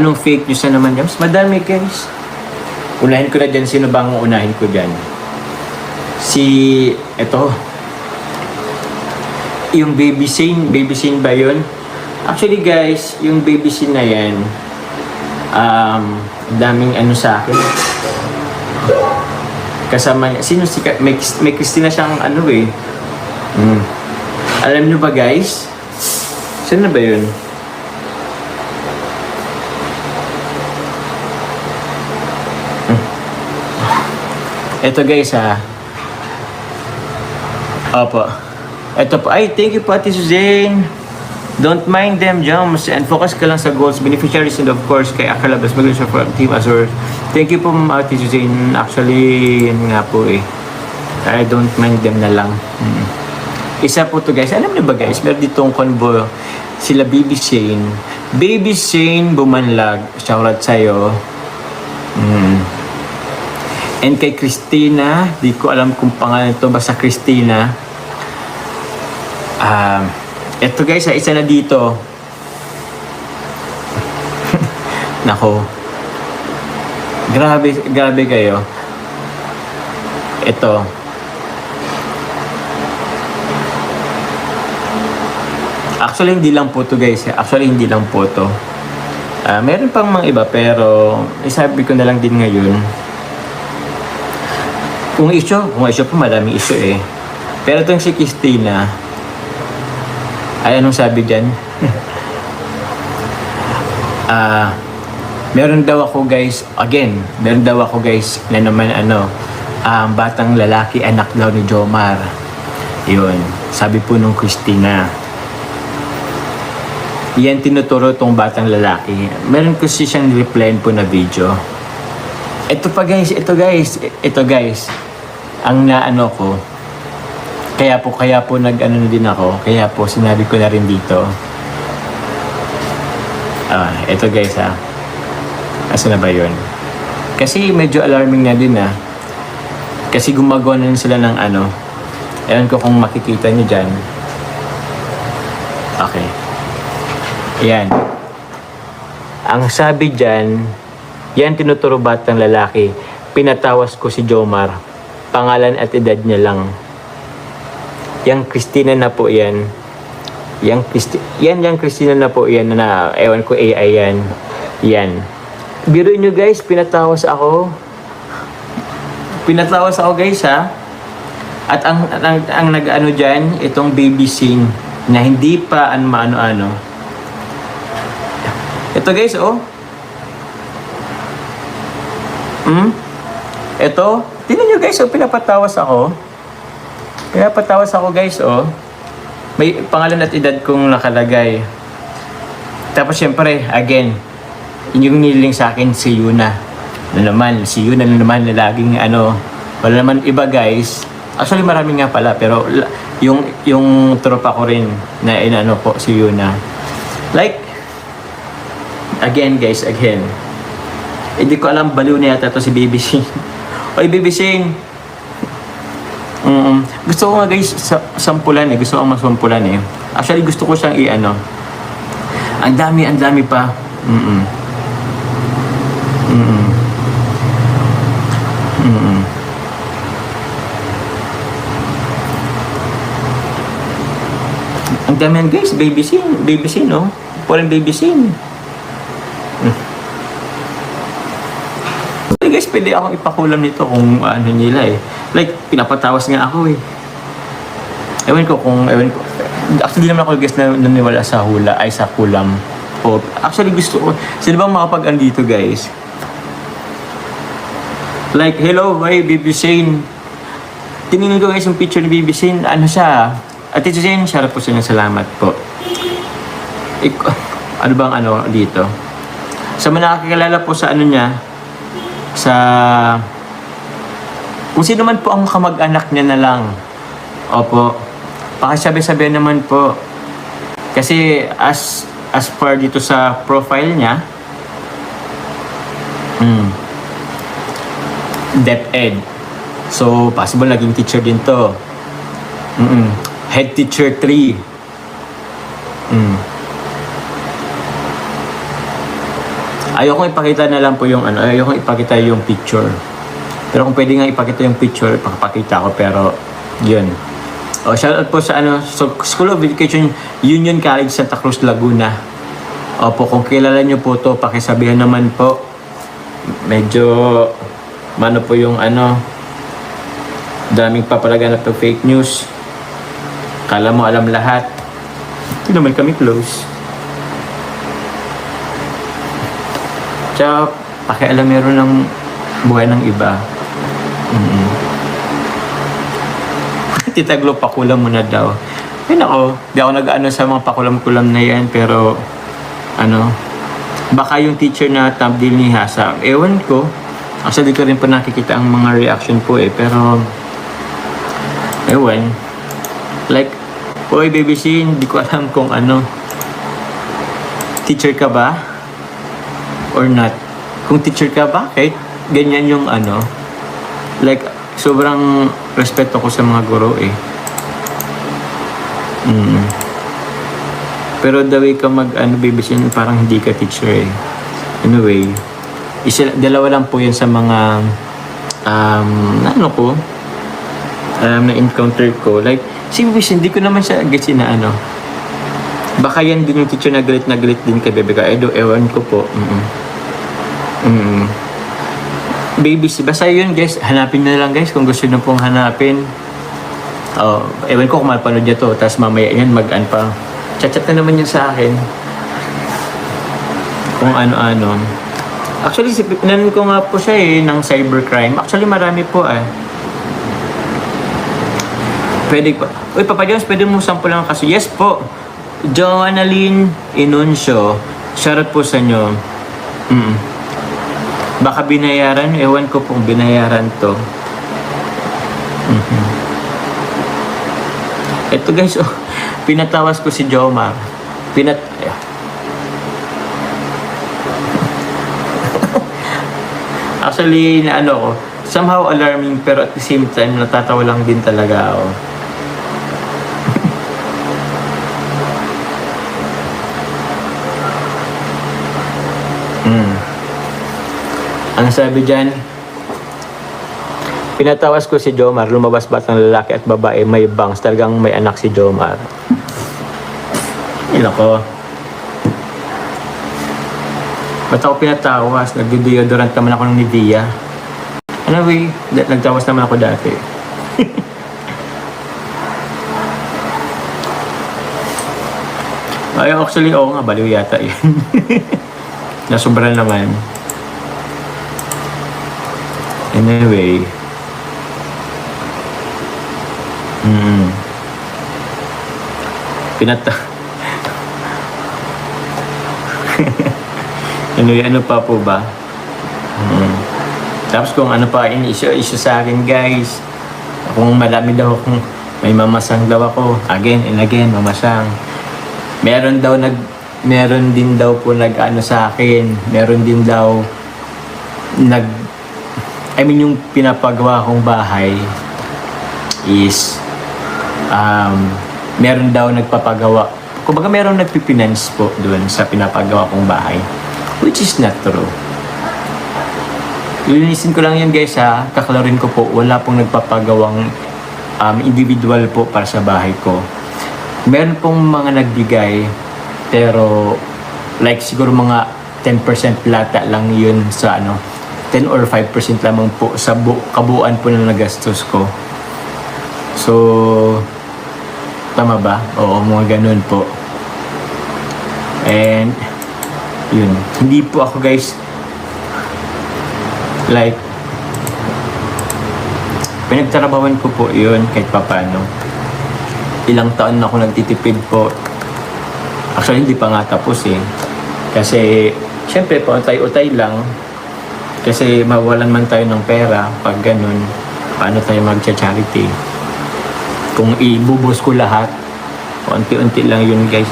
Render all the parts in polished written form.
Anong fake news na naman, Jams? Madami, guys. Unahin ko na dyan. Sino bang unahin ko dyan? Ito. Yung Baby Shane. Baby Shane ba yun? Actually, guys, yung Baby Shane na yan, daming ano sa akin. Kasama niya. Sino si... May Christina siyang ano eh. Alam niyo ba, guys? Saan na ba yun? Ito guys Opo. Ito po. Ay, thank you po Ate Suzanne. Don't mind them, Jams. And focus ka lang sa goals, beneficiaries, and of course, kay Akalabas Maglusya for Team Azure. Thank you po Ate Suzanne. Actually, yun nga po eh. I don't mind them na lang. Isa po to guys. Alam niyo ba guys, meron ditong convo sila Baby Shane. Baby Shane bumanlag. Shoutout sa'yo. And kay Christina, di ko alam kung pangalan ito, basta Christina. Ito guys, isa na dito. Nako. Grabe kayo. Ito. Actually, hindi lang po to guys. Actually, hindi lang po to. Meron pang mga iba, pero isabi ko na lang din ngayon. Kung issue po, maraming issue eh. Pero itong si Christina, ay anong sabi dyan? Meron daw ako guys, na naman batang lalaki, anak daw ni Jomar. Yun, sabi po nung Christina. Yan tinuturo tong batang lalaki. Meron kasi siyang replyan po na video. Ito guys. Ang naano ko. Kaya po nag-ano din ako. Kaya po sinabi ko na rin dito. Ito guys Asa na ba yun? Kasi medyo alarming na din Kasi gumagawa na sila ng ewan ko kung makikita nyo dyan. Okay. Yan. Ang sabi dyan, yan tinuturo batang lalaki. Pinatawas ko si Jomar. Pangalan at edad niya lang. Yang Christina na po yan. Yang Christina na po yan na ewan ko AI yan. Yan. Biruin nyo guys, pinatawas ako guys At ang nag-ano dyan, itong Baby Shane na hindi pa maano-ano. Ito guys Ito, tingnan nyo guys, pinapatawas ako guys, may pangalan at edad kong nakalagay. Tapos syempre, again, yung niling sa akin, si Yuna na naman na laging wala naman iba guys. Actually marami nga pala, pero yung tropa ko rin na po, si Yuna. Like, again, hindi ko alam, baliw na yata to si Baby Shane. Oy, Baby Shane. Gusto ko nga guys, sampulan gusto ko masampulan Actually, gusto ko siyang Ang dami pa. Ang dami yan guys, Baby Shane, Parang Baby Shane. Guys, pwede akong ipakulam nito kung nila Like, pinapatawas nga ako Ewan ko. Actually, naman ako guys na naniwala sa hula, ay sa kulam. Actually, gusto ko. Sino bang makapag dito guys? Like, hello, hey, Baby Shane. Tinignan ko guys yung picture ni Baby Shane. Ano siya? Ate Shane, shout po sa inyo. Salamat po. Ano bang dito? Sa mga nakakilala po sa niya, kung sino man po ang kamag-anak niya na lang. Opo. Pakisabi-sabi naman po. Kasi as per dito sa profile niya, DepEd. So, possible naging teacher din to. Head teacher 3. Ayoko ipakita na lang po yung ano, ayoko ipakita yung picture. Pero kung pwede nga ipakita yung picture, ipapakita ko, pero yun. O, shoutout po sa ano, so, School of Education Union College Santa Cruz, Laguna. Opo, kung kilala nyo po to, pakisabihan naman po. Medyo, mano po yung ano, daming papalaganap ng fake news. Kala mo alam lahat. Hindi naman kami close. Tsaka, pakialam meron ng buhay ng iba. Titaglo, pakulam mo na daw. Ay nako, di ako nag-ano sa mga pakulam-kulam na yan, pero ano, baka yung teacher na thumbnail ni Hasa, ewan ko. Actually, di ko rin po nakikita ang mga reaction po pero ewan. Like, oy baby Shin, di ko alam kung ano, teacher ka ba? Or not? Kung teacher ka, bakit? Ganyan yung ano, like, sobrang respeto ko sa mga guro Pero the way ka mag baby Shin, parang hindi ka teacher Anyway, dalawa lang po yun sa mga ano ko na encounter ko. Like, si baby Shin, hindi ko naman siya gets na ano. Baka yan din yung teacher na galit din kay bebe ka. Ewan ko po. Baby, basta yun guys, hanapin na lang guys kung gusto nyo pong hanapin. Ewan ko kung mapanood niya to, tapos mamaya yan mag-an pa. Chat-chat na naman yun sa akin. Kung ano-ano. Actually, pinanon ko nga po siya ng cybercrime. Actually, marami po Pwede po. Uy, Papa Jones, pwede mo sample lang kasi. Yes po. Joannaline Inuncio. Shoutout po sa inyo. Baka binayaran, ewan ko kung binayaran to. Ito guys, pinatawas ko si Jomar. Actually, na ano ko, somehow alarming pero at the same time, natatawa lang din talaga ako. Ang sabi dyan, pinatawas ko si Jomar, lumabas batang lalaki at babae, may bangs, talagang may anak si Jomar. Yun ako. Ba't ako pinatawas? Nagdi-deodorant naman ako ng Nivea. Anyway, nagtawas naman ako dati. Ay, actually, oo nga, baliw yata yun. Nasobra naman. Anyway. Anyway, ano pa po ba? Tapos kung ano pa, issue sa akin guys. Kung malami daw kung may mamasang daw ako. Again and again, mamasang. Meron din daw po nag-ano sa akin. Meron din daw yung pinapagawa kong bahay is meron daw nagpapagawa. Kumbaga meron nagpipinance po doon sa pinapagawa kong bahay. Which is not true. Linisin ko lang yan guys ha. Kaklarin ko po, wala pong nagpapagawang individual po para sa bahay ko. Meron pong mga nagbigay, pero like siguro mga 10% lata lang yun sa 10 or 5% lamang po sa kabuuan po na nagastos ko. So, tama ba? Oo, mga ganun po. And, yun. Hindi po ako guys, like, pinagtrabawan ko po yun kahit papano. Ilang taon na ako nagtitipid po. Actually, hindi pa nga tapos Kasi, syempre, pautay-utay lang. Kasi mawalan man tayo ng pera pag ganun, paano tayo mag-charity? Kung ibubos ko lahat, unti-unti lang yun guys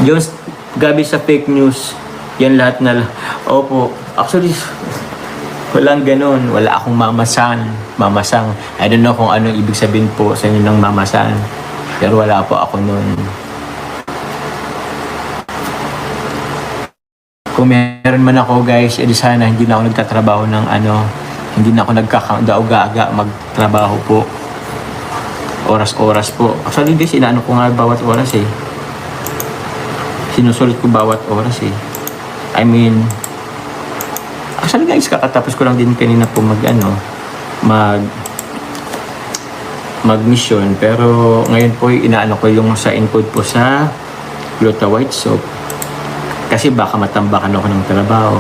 Just gabi sa fake news, yan lahat na. Opo, actually, walang ganun. Wala akong mamasang. I don't know kung ano ibig sabihin po sa inyo ng mamasan. Pero wala po ako nun. Kung meron man ako guys, edi sana hindi na ako nagtatrabaho ng hindi na ako nagkakauga-aga magtrabaho po. Oras-oras po. Actually guys, inaano ko nga bawat oras eh. Sinusulit ko bawat oras eh. I mean, actually guys, kakatapos ko lang din kanina po mag-mission. Pero ngayon po, inaano ko yung sa encode po sa Gluta White Soap. Kasi baka matambakan ako ng trabaho.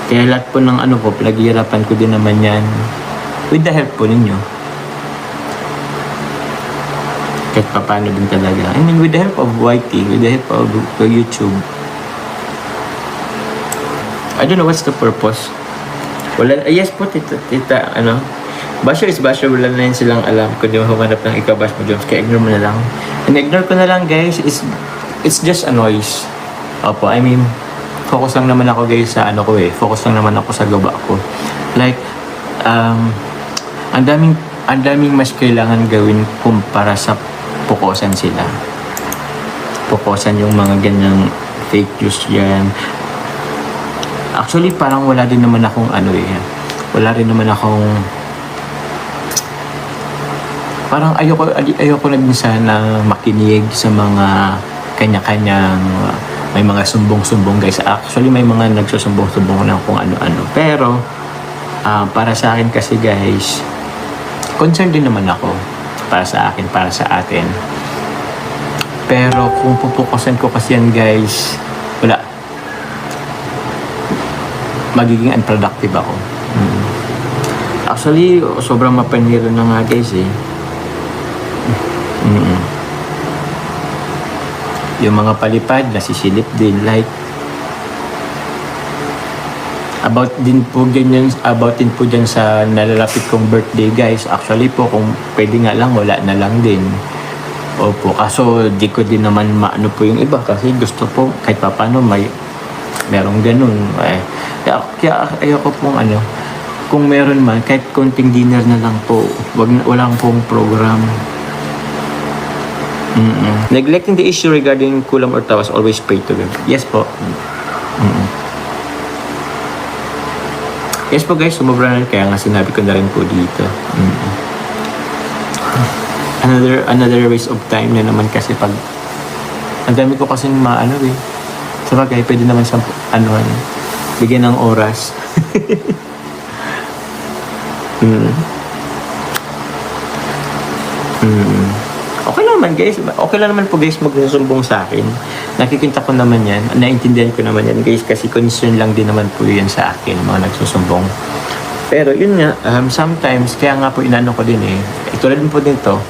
Kaya lahat po ng po, pinaghihirapan ko din naman yan. With the help po ninyo. Kahit pa paano din talaga. I mean, with the help of YT, with the help of YouTube. I don't know what's the purpose. Wala, yes po, tita, basher is basher, wala na yun silang alam kung di mo humanap ng ikabash mo, Jones, kaya ignore mo na lang. And ignore ko na lang, guys, it's just a noise. Opo, I mean, focus lang naman ako, guys, sa focus lang naman ako sa gawa ko. Like, ang daming mas kailangan gawin kumpara sa pukosan sila. Pukosan yung mga ganyang fake news yan. Actually, parang wala din naman akong wala rin naman akong parang ayoko na minsan na makinig sa mga kanya-kanyang may mga sumbong-sumbong guys. Actually, may mga nagsusumbong-sumbong ng kung ano-ano. Pero, para sa akin kasi guys, concerned din naman ako para sa akin, para sa atin. Pero kung pupukusan ko kasi yan guys, wala. Magiging unproductive ako. Actually, sobrang mapaniro na nga guys eh. Yung mga palipad, nasisilip din. Like, about din po dyan sa nalalapit kong birthday guys. Actually po, kung pwede nga lang, wala na lang din. Opo, kaso di ko din naman maano po yung iba kasi gusto po kahit pa paano merong ganun. Kaya ayoko pong kung meron man, kahit konting dinner na lang po, walang pong program. Neglecting the issue regarding kulam or tawas, always pray to them. Yes po. Yes po guys, sumobra na, kaya nga sinabi ko na rin po dito. Another waste of time na naman kasi pag ang dami ko kasing sabagay, pwede naman sa bigyan ng oras. Okay naman guys, okay lang naman po guys magsusumbong sa akin. Nakikita ko naman yan, naintindihan ko naman yan guys, kasi concern lang din naman po yan sa akin, mga nagsusumbong. Pero yun nga, sometimes, kaya nga po inano ko din eh, tulad din po dito,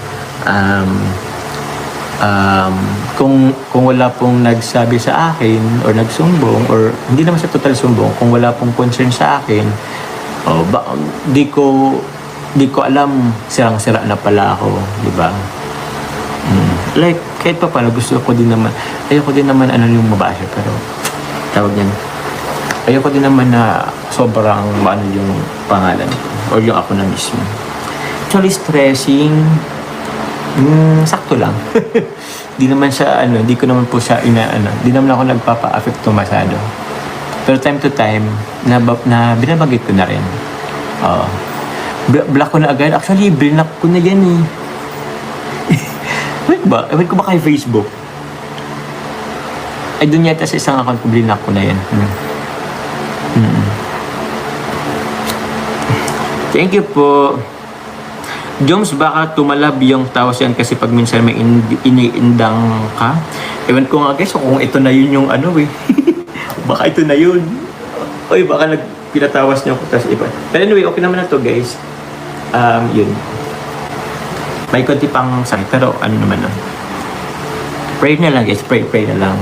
kung wala pong nagsabi sa akin or nagsumbong, or hindi naman sa total sumbong, kung wala pong concern sa akin, di ko alam, sirang-sira na pala ako, di ba? Like, kahit pa paano, ayoko din naman yung mabasa, pero tawag yan, ayoko din naman na sobrang yung pangalan or yung ako na mismo. Actually, stressing, sakto lang. Di naman siya, di ko naman po siya di naman ako nagpapa-affect masyado. Pero time to time, na binabagit ko na rin. Block ko na agad. Actually, block ko na yan eh. Wait ko ba kay Facebook? Ay, dun yata sa isang account ko, block ko na yan. Thank you po. Joms, baka tumalab yung tawas yan kasi pag minsan may iniindang ka. Ewan ko nga guys, kung ito na yun yung baka ito na yun. Oy, baka pinatawas niya ako tas iba. Pero anyway, okay naman na to guys. Yun. May konti pang sakit pero naman na. Pray na lang guys, pray na lang.